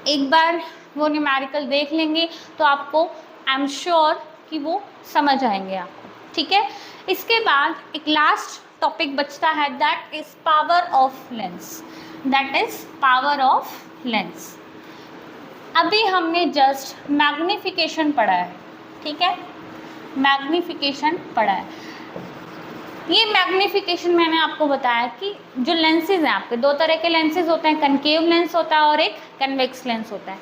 एक बार वो न्यूमेरिकल देख लेंगे तो आपको आई एम श्योर कि वो समझ आएंगे आपको, ठीक है। इसके बाद एक लास्ट टॉपिक बचता है, that is power of lens. That is power of lens. अभी हमने जस्ट मैग्निफिकेशन पढ़ा है, ठीक है, मैग्निफिकेशन पढ़ा है। ये मैग्निफिकेशन मैंने आपको बताया कि जो लेंसेज हैं आपके, दो तरह के लेंसेज होते हैं, कनकेव लेंस होता है और एक कन्वेक्स लेंस होता है।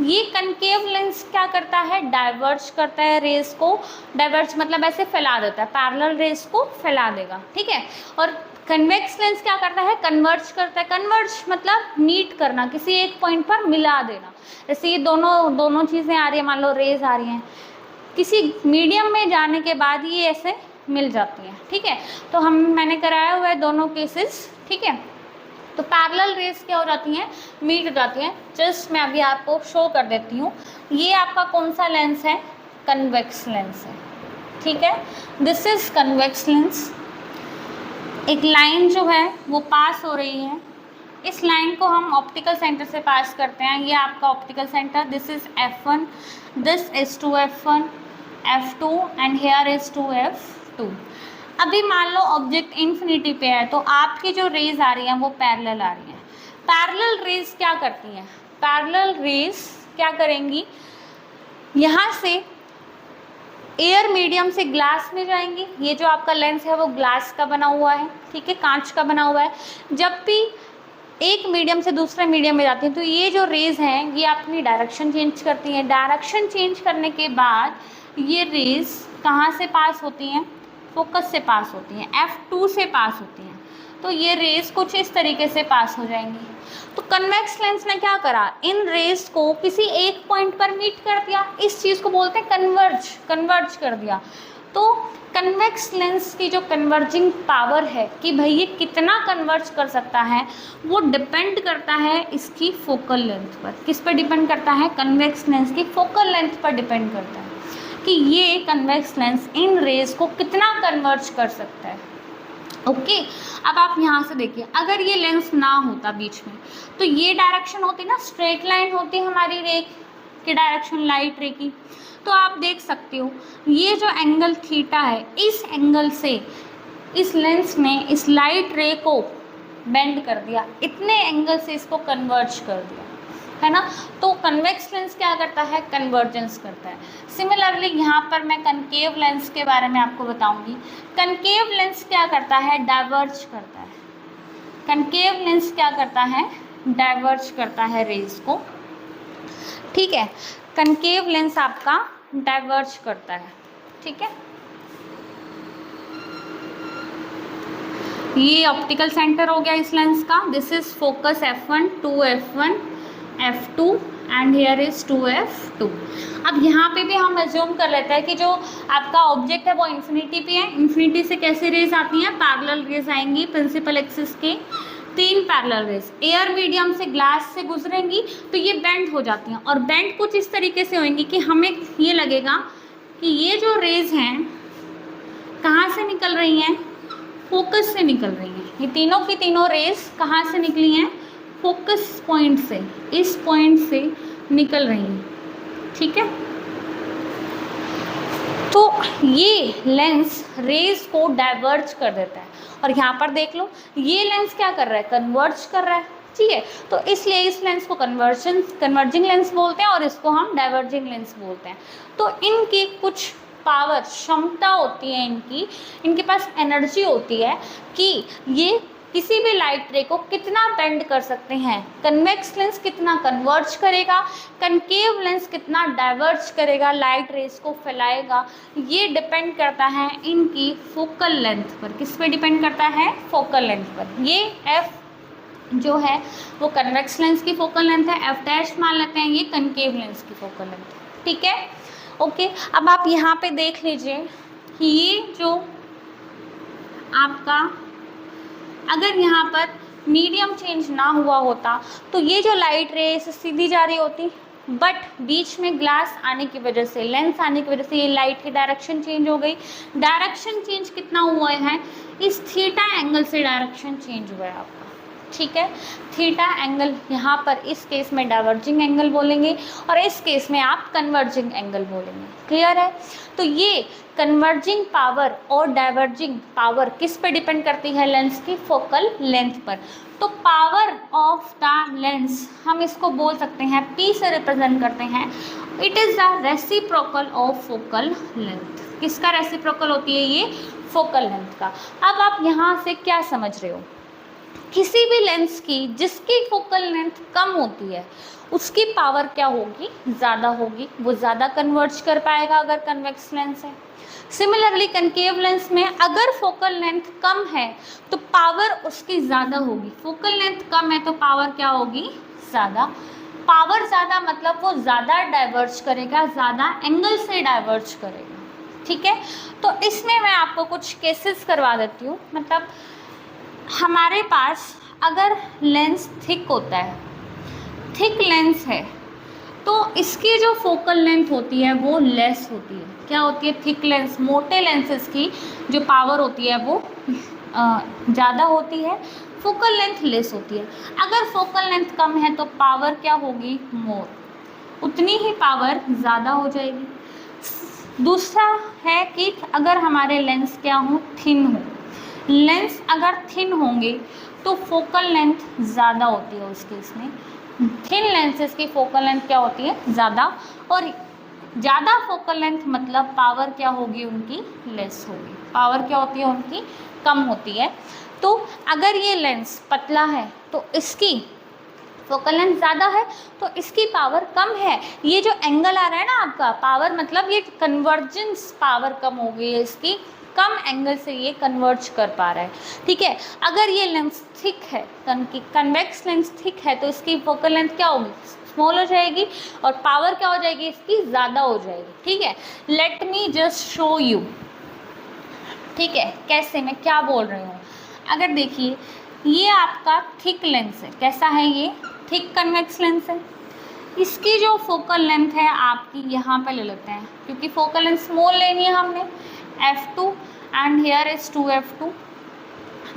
ये कनकेव लेंस क्या करता है, डाइवर्ज करता है रेस को। डाइवर्ज मतलब ऐसे फैला देता है, पैरेलल रेस को फैला देगा, ठीक है। और कन्वेक्स लेंस क्या करता है, कन्वर्ज करता है। कन्वर्ज मतलब मीट करना, किसी एक पॉइंट पर मिला देना। जैसे ये दोनों चीज़ें आ रही है, मान लो रेज आ रही हैं, किसी मीडियम में जाने के बाद ये ऐसे मिल जाती हैं, ठीक है। तो मैंने कराया हुआ है दोनों केसेस, ठीक है। तो पैरेलल रेस क्या हो जाती हैं, मीट हो जाती हैं। जस्ट मैं अभी आपको शो कर देती हूँ। ये आपका कौन सा लेंस है, कन्वेक्स लेंस है, ठीक है। This is convex lens. एक लाइन जो है वो पास हो रही है, इस लाइन को हम ऑप्टिकल सेंटर से पास करते हैं। ये आपका optical centre, this is F1, this is two F1, F2 and here is two F2। अभी मान लो ऑब्जेक्ट इन्फिनिटी पे है तो आपकी जो रेज आ रही हैं वो पैरेलल आ रही हैं। पैरेलल रेज क्या करती हैं, पैरेलल रेज क्या करेंगी, यहाँ से एयर मीडियम से ग्लास में जाएंगी। ये जो आपका लेंस है वो ग्लास का बना हुआ है, ठीक है, कांच का बना हुआ है। जब भी एक मीडियम से दूसरे मीडियम में जाती हैं तो ये जो रेज हैं ये अपनी डायरेक्शन चेंज करती हैं। डायरेक्शन चेंज करने के बाद ये रेज कहाँ से पास होती हैं, फोकस से पास होती हैं, F2 से पास होती हैं। तो ये रेज कुछ इस तरीके से पास हो जाएंगी। तो कन्वेक्स लेंस ने क्या करा, इन रेज को किसी एक पॉइंट पर मीट कर दिया। इस चीज़ को बोलते हैं कन्वर्ज कर दिया। तो कन्वेक्स लेंस की जो कन्वर्जिंग पावर है कि भाई ये कितना कन्वर्ज कर सकता है, वो डिपेंड करता है इसकी फोकल लेंथ पर। किस पर डिपेंड करता है? कन्वेक्स लेंस की फोकल लेंथ पर डिपेंड करता है कि ये कन्वेक्स लेंस इन रेज को कितना कन्वर्ज कर सकता है। ओके, अब आप यहाँ से देखिए, अगर ये लेंस ना होता बीच में तो ये डायरेक्शन होती ना, स्ट्रेट लाइन होती हमारी रे की डायरेक्शन, लाइट रे की। तो आप देख सकते हो ये जो एंगल थीटा है, इस एंगल से इस लेंस ने इस लाइट रे को बेंड कर दिया, इतने एंगल से इसको कन्वर्ज कर दिया, है ना। तो कन्वेक्स लेंस क्या करता है? कन्वर्जेंस करता है। सिमिलरली यहाँ पर मैं कनकेव लेंस के बारे में आपको बताऊंगी। कनकेव लेंस क्या करता है? डाइवर्ज करता है। कनकेव लेंस क्या करता है? डाइवर्ज करता है रेज को, ठीक है। कनकेव लेंस आपका डाइवर्ज करता है, ठीक है। ये ऑप्टिकल सेंटर हो गया इस लेंस का। This is focus F1, 2F1, F2 and here is 2F2। अब यहाँ पे भी हम अज्यूम कर लेते हैं कि जो आपका ऑब्जेक्ट है वो इन्फिनिटी पे है। इन्फिनिटी से कैसे रेज आती हैं? पैरेलल रेज आएंगी प्रिंसिपल एक्सिस के, 3 पैरेलल रेज एयर मीडियम से ग्लास से गुजरेंगी तो ये बेंड हो जाती हैं, और बेंड कुछ इस तरीके से होंगी कि हमें ये लगेगा कि ये जो रेज हैं कहाँ से निकल रही हैं? फोकस से निकल रही हैं। ये तीनों की तीनों रेज कहाँ से निकली हैं? फोकस पॉइंट से, इस पॉइंट से निकल रही हैं, ठीक है। तो ये लेंस रेज को डाइवर्ज कर देता है, और यहाँ पर देख लो ये लेंस क्या कर रहा है? कन्वर्ज कर रहा है, ठीक है। तो इसलिए इस लेंस को कन्वर्जिंग लेंस बोलते हैं और इसको हम डाइवर्जिंग लेंस बोलते हैं। तो इनकी कुछ पावर, क्षमता होती है इनके पास एनर्जी होती है कि ये किसी भी लाइट रे को कितना बेंड कर सकते हैं। कन्वेक्स लेंस कितना कन्वर्ज करेगा, कनकेव लेंस कितना डाइवर्ज करेगा, लाइट रेस को फैलाएगा, ये डिपेंड करता है इनकी फोकल लेंथ पर। किस पे डिपेंड करता है? फोकल लेंथ पर। ये F जो है वो कन्वेक्स लेंस की फोकल लेंथ है, F' मान लेते हैं ये कनकेव लेंस की फोकल लेंथ है, ठीक है। ओके, अब आप यहाँ पे देख लीजिए कि ये जो आपका, अगर यहाँ पर मीडियम चेंज ना हुआ होता तो ये जो लाइट रे सीधी जा रही होती, बट बीच में ग्लास आने की वजह से, लेंस आने की वजह से ये लाइट की डायरेक्शन चेंज हो गई। डायरेक्शन चेंज कितना हुआ है? इस थीटा एंगल से डायरेक्शन चेंज हुआ है आपका, ठीक है। थीटा एंगल यहाँ पर इस केस में डाइवर्जिंग एंगल बोलेंगे और इस केस में आप कन्वर्जिंग एंगल बोलेंगे, क्लियर है। तो ये कन्वर्जिंग पावर और डाइवर्जिंग पावर किस पे डिपेंड करती है? लेंस की फोकल लेंथ पर। तो पावर ऑफ द लेंस हम इसको बोल सकते हैं, P से रिप्रेजेंट करते हैं, it is the reciprocal of focal length. किसका रेसिप्रोकल होती है? ये फोकल लेंथ का। अब आप यहाँ से क्या समझ रहे हो? किसी भी लेंस की जिसकी फोकल लेंथ कम होती है उसकी पावर क्या होगी? ज़्यादा होगी, वो ज़्यादा कन्वर्ज कर पाएगा अगर कन्वेक्स लेंस है। सिमिलरली कनकेव लेंस में अगर फोकल लेंथ कम है तो पावर उसकी ज़्यादा होगी। फोकल लेंथ कम है तो पावर क्या होगी? ज़्यादा। पावर ज़्यादा मतलब वो ज़्यादा डाइवर्ज करेगा, ज़्यादा एंगल से डाइवर्ज करेगा, ठीक है। तो इसमें मैं आपको कुछ केसेस करवा देती हूँ। मतलब हमारे पास अगर लेंस थिक होता है, थिक लेंस है, तो इसकी जो फोकल लेंथ होती है वो लेस होती है। क्या होती है? थिक लेंस, मोटे लेंसेज की जो पावर होती है वो ज़्यादा होती है, फोकल लेंथ लेस होती है। अगर फोकल लेंथ कम है तो पावर क्या होगी? मोर, उतनी ही पावर ज़्यादा हो जाएगी। दूसरा है कि अगर हमारे लेंस क्या हो? थिन हो। लेंस अगर थिन होंगे तो फोकल लेंथ ज़्यादा होती है उस केस में। थिन लेंसेज की फोकल लेंथ क्या होती है? ज़्यादा, और ज़्यादा फोकल लेंथ मतलब पावर क्या होगी उनकी? लेस होगी। पावर क्या होती है उनकी? कम होती है। तो अगर ये लेंस पतला है तो इसकी फोकल लेंथ ज़्यादा है तो इसकी पावर कम है। ये जो एंगल आ रहा है ना आपका, पावर मतलब ये कन्वर्जेंस पावर कम हो गई है इसकी, कम एंगल से ये कन्वर्ज कर पा रहा है, ठीक है। अगर ये लेंस थिक है, कन्वेक्स लेंस थिक है, तो इसकी फोकल लेंथ क्या होगी? स्मॉल हो जाएगी और पावर क्या हो जाएगी? इसकी ज़्यादा हो जाएगी, ठीक है। Let me just show you ठीक है, कैसे, मैं क्या बोल रही हूँ, अगर देखिए ये आपका थिक लेंस है, कैसा है ये, थिक कन्वेक्स लेंस है, इसकी जो फोकल लेंथ है आपकी यहाँ पे ले लेते हैं, क्योंकि फोकल लेंथ स्मॉल लेनी है हमने, f2 and here is 2f2,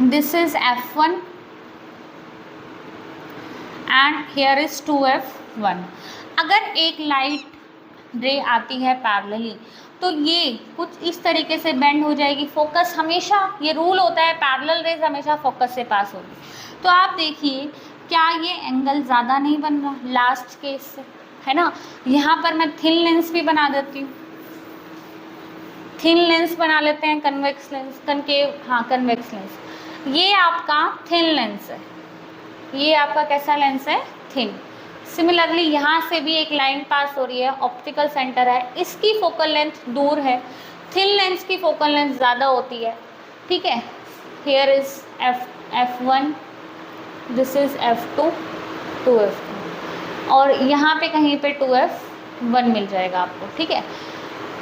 this is f1 and here is 2f1। अगर एक लाइट रे आती है पैरेलली तो ये कुछ इस तरीके से बेंड हो जाएगी, फोकस हमेशा, ये रूल होता है पैरेलल रेज हमेशा फोकस से पास होगी। तो आप देखिए क्या ये एंगल ज़्यादा नहीं बन रहा लास्ट केस से, है ना। यहाँ पर मैं थिन लेंस भी बना देती हूँ, थिन लेंस बना लेते हैं, कन्वेक्स लेंस, कनकेव, हाँ कन्वेक्स लेंस, ये आपका थिन लेंस है, ये आपका कैसा लेंस है, थिन। सिमिलरली यहाँ से भी एक लाइन पास हो रही है, ऑप्टिकल सेंटर है, इसकी फोकल लेंथ दूर है, थिन लेंस की फोकल लेंथ ज़्यादा होती है, ठीक है। Here is f1, this is f2, 2f2, और यहाँ पे कहीं पे 2f1 मिल जाएगा आपको, ठीक है,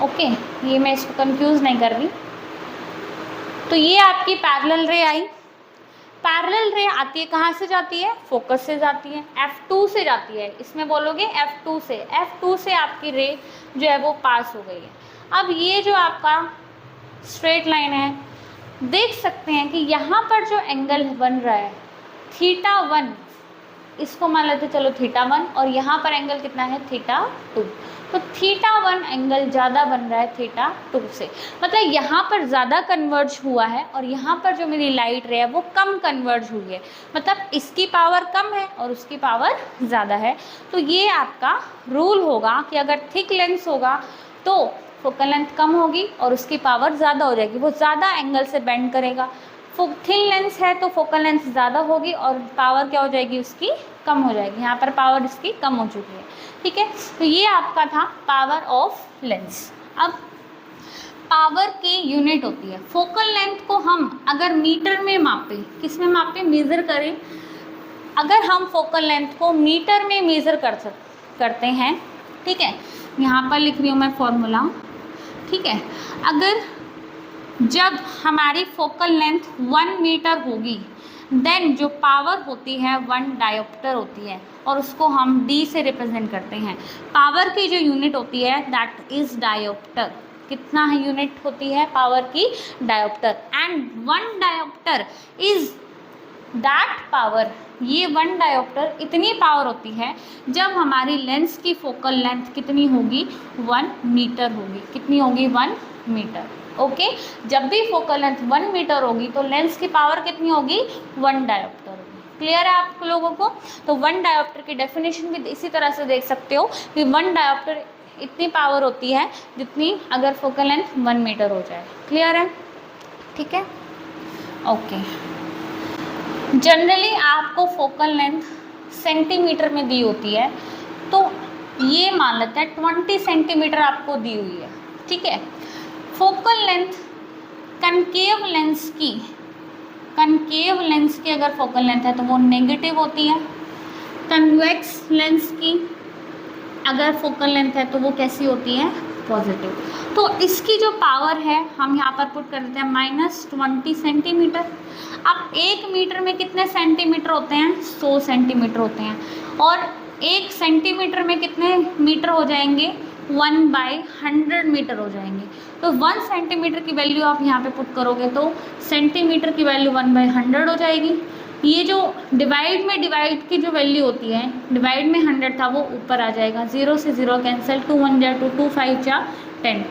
ओके। ये मैं इसको कंफ्यूज नहीं कर रही। तो ये आपकी पैरेलल रे आई, पैरेलल रे आती है, कहाँ से जाती है, फोकस से जाती है, f2 से जाती है, इसमें बोलोगे f2 से आपकी रे जो है वो पास हो गई है। अब ये जो आपका स्ट्रेट लाइन है, देख सकते हैं कि यहाँ पर जो एंगल बन रहा है θ1, इसको मान लेते चलो θ1, और यहाँ पर एंगल कितना है, θ2, तो θ1 एंगल ज़्यादा बन रहा है θ2 से, मतलब यहाँ पर ज़्यादा कन्वर्ज हुआ है और यहाँ पर जो मेरी लाइट रे है वो कम कन्वर्ज हुई है, मतलब इसकी पावर कम है और उसकी पावर ज़्यादा है। तो ये आपका रूल होगा कि अगर थिक लेंस होगा तो फोकल लेंथ कम होगी और उसकी पावर ज़्यादा हो जाएगी, वो ज़्यादा एंगल से बेंड करेगा। थिन लेंस है तो फोकल लेंथ ज़्यादा होगी और पावर क्या हो जाएगी, उसकी कम हो जाएगी, यहाँ पर पावर इसकी कम हो चुकी है, ठीक है। तो ये आपका था पावर ऑफ लेंस। अब पावर की यूनिट होती है, फोकल लेंथ को हम अगर मीटर में मापें, किस में मापें, मेज़र करें, अगर हम फोकल लेंथ को मीटर में मेज़र करते हैं, ठीक है, यहाँ पर लिख रही हूँ मैं फॉर्मूला, ठीक है। अगर जब हमारी फोकल लेंथ 1 मीटर होगी देन जो पावर होती है 1 डायोप्टर होती है, और उसको हम D से रिप्रेजेंट करते हैं। पावर की जो यूनिट होती है दैट इज़ डायोप्टर, कितना है यूनिट होती है पावर की, dioptre, and 1 dioptre is that power, ये 1 डायोप्टर इतनी पावर होती है जब हमारी लेंस की फोकल लेंथ कितनी होगी, 1 मीटर होगी, कितनी होगी, 1 मीटर, ओके। जब भी फोकल लेंथ 1 मीटर होगी तो लेंस की पावर कितनी होगी, 1 डायोप्टर होगी। क्लियर है आप लोगों को। तो 1 डायोप्टर की डेफिनेशन भी इसी तरह से देख सकते हो कि 1 डायोप्टर इतनी पावर होती है जितनी अगर फोकल लेंथ 1 मीटर हो जाए। क्लियर है, ठीक है, ओके। जनरली आपको फोकल लेंथ सेंटीमीटर में दी होती है, तो ये मान लेते हैं 20 सेंटीमीटर आपको दी हुई है, ठीक है। फोकल लेंथ कनकेव लेंस की अगर फोकल लेंथ है तो वो नेगेटिव होती है, कन्वेक्स लेंस की अगर फोकल लेंथ है तो वो कैसी होती है, पॉजिटिव। तो इसकी जो पावर है हम यहाँ पर पुट कर देते हैं -20 सेंटीमीटर। अब 1 मीटर में कितने सेंटीमीटर होते हैं, 100 सेंटीमीटर होते हैं, और 1 सेंटीमीटर में कितने मीटर हो जाएंगे, 1/100 मीटर हो जाएंगे। तो 1 सेंटीमीटर की वैल्यू आप यहाँ पे पुट करोगे तो सेंटीमीटर की वैल्यू 1/100 हो जाएगी। ये जो डिवाइड की जो वैल्यू होती है, डिवाइड में 100 था वो ऊपर आ जाएगा, 0 से 0 कैंसिल, 2 1 जा 2, 2 5 जा 10।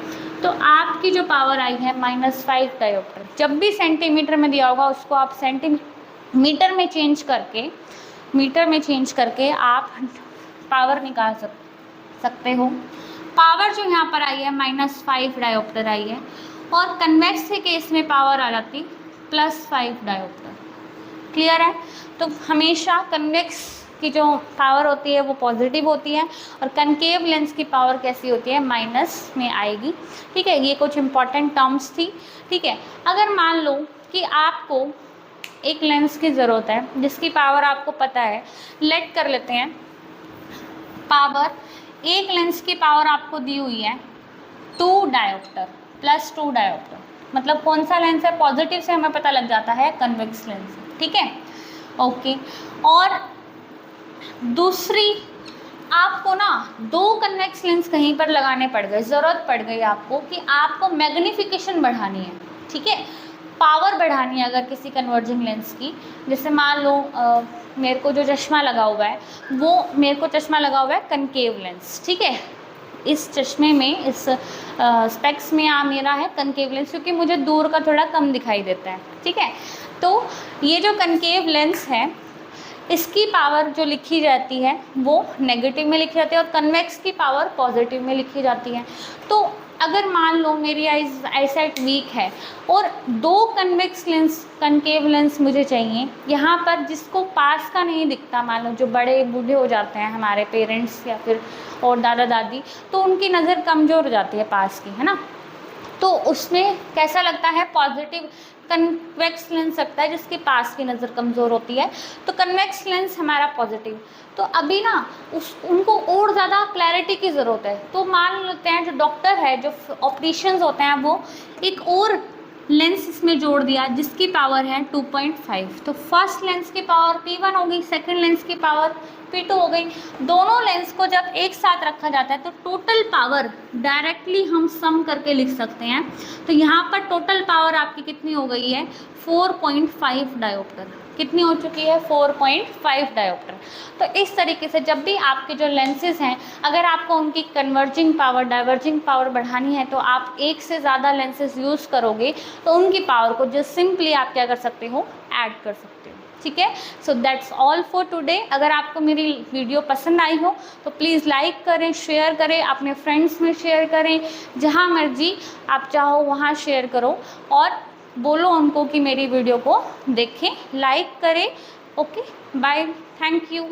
तो आपकी जो पावर आई है -5 डायोप्टर। जब भी सेंटीमीटर में दिया होगा उसको आप मीटर में चेंज करके आप पावर निकाल सकते हो। पावर जो यहाँ पर आई है -5 डायोप्टर आई है, और कन्वेक्स के केस में पावर आ जाती +5 डायोप्टर। क्लियर है। तो हमेशा कन्वेक्स की जो पावर होती है वो पॉजिटिव होती है, और कनकेव लेंस की पावर कैसी होती है, माइनस में आएगी, ठीक है। ये कुछ इंपॉर्टेंट टर्म्स थी, ठीक है। अगर मान लो कि आपको एक लेंस की ज़रूरत है जिसकी पावर आपको पता है, लेट कर लेते हैं पावर, एक लेंस की पावर आपको दी हुई है 2 डायोप्टर +2 डायोप्टर, मतलब कौन सा लेंस है, पॉजिटिव से हमें पता लग जाता है कन्वेक्स लेंस, ठीक है। ओके, और दूसरी, आपको ना 2 कन्वेक्स लेंस कहीं पर लगाने पड़ गए, ज़रूरत पड़ गई आपको कि आपको मैग्नीफिकेशन बढ़ानी है, ठीक है, पावर बढ़ानी है अगर किसी कन्वर्जिंग लेंस की। जैसे मान लो मेरे को जो चश्मा लगा हुआ है वो, मेरे को चश्मा लगा हुआ है कनकेव लेंस, ठीक है, इस चश्मे में, इस स्पेक्स में मेरा है कनकेव लेंस, क्योंकि मुझे दूर का थोड़ा कम दिखाई देता है, ठीक है। तो ये जो कनकेव लेंस है इसकी पावर जो लिखी जाती है वो नेगेटिव में लिखी जाती है और कन्वेक्स की पावर पॉजिटिव में लिखी जाती है। तो अगर मान लो मेरी आईसाइट वीक है और 2 कन्वेक्स लेंस, कनकेव लेंस मुझे चाहिए, यहाँ पर जिसको पास का नहीं दिखता, मान लो जो बड़े बूढ़े हो जाते हैं हमारे पेरेंट्स या फिर और दादा दादी, तो उनकी नज़र कमज़ोर हो जाती है पास की, है ना, तो उसमें कैसा लगता है, पॉजिटिव कन्वेक्स लेंस लगता है जिसके पास की नज़र कमज़ोर होती है, तो कन्वेक्स लेंस हमारा पॉजिटिव। तो अभी ना उनको और ज़्यादा क्लैरिटी की ज़रूरत है, तो मान लेते हैं जो डॉक्टर है, जो ऑपरेशंस होते हैं, वो एक और लेंस इसमें जोड़ दिया जिसकी पावर है 2.5। तो फर्स्ट लेंस की पावर P1 हो गई, सेकेंड लेंस की पावर P2 हो गई। दोनों लेंस को जब एक साथ रखा जाता है तो टोटल पावर डायरेक्टली हम सम करके लिख सकते हैं। तो यहाँ पर टोटल पावर आपकी कितनी हो गई है, 4.5 डायोप्टर। कितनी हो चुकी है, 4.5 डायोप्टर। तो इस तरीके से जब भी आपके जो लेंसेज हैं, अगर आपको उनकी कन्वर्जिंग पावर, डाइवर्जिंग पावर बढ़ानी है, तो आप एक से ज़्यादा लेंसेज यूज़ करोगे तो उनकी पावर को जो सिंपली आप क्या कर सकते हो, ऐड कर सकते हो, ठीक है। So that's all for today. अगर आपको मेरी वीडियो पसंद आई हो तो प्लीज़ लाइक करें, शेयर करें, अपने फ्रेंड्स में शेयर करें, जहाँ मर्जी आप चाहो वहाँ शेयर करो और बोलो उनको कि मेरी वीडियो को देखें, लाइक करें। Okay, bye, thank you.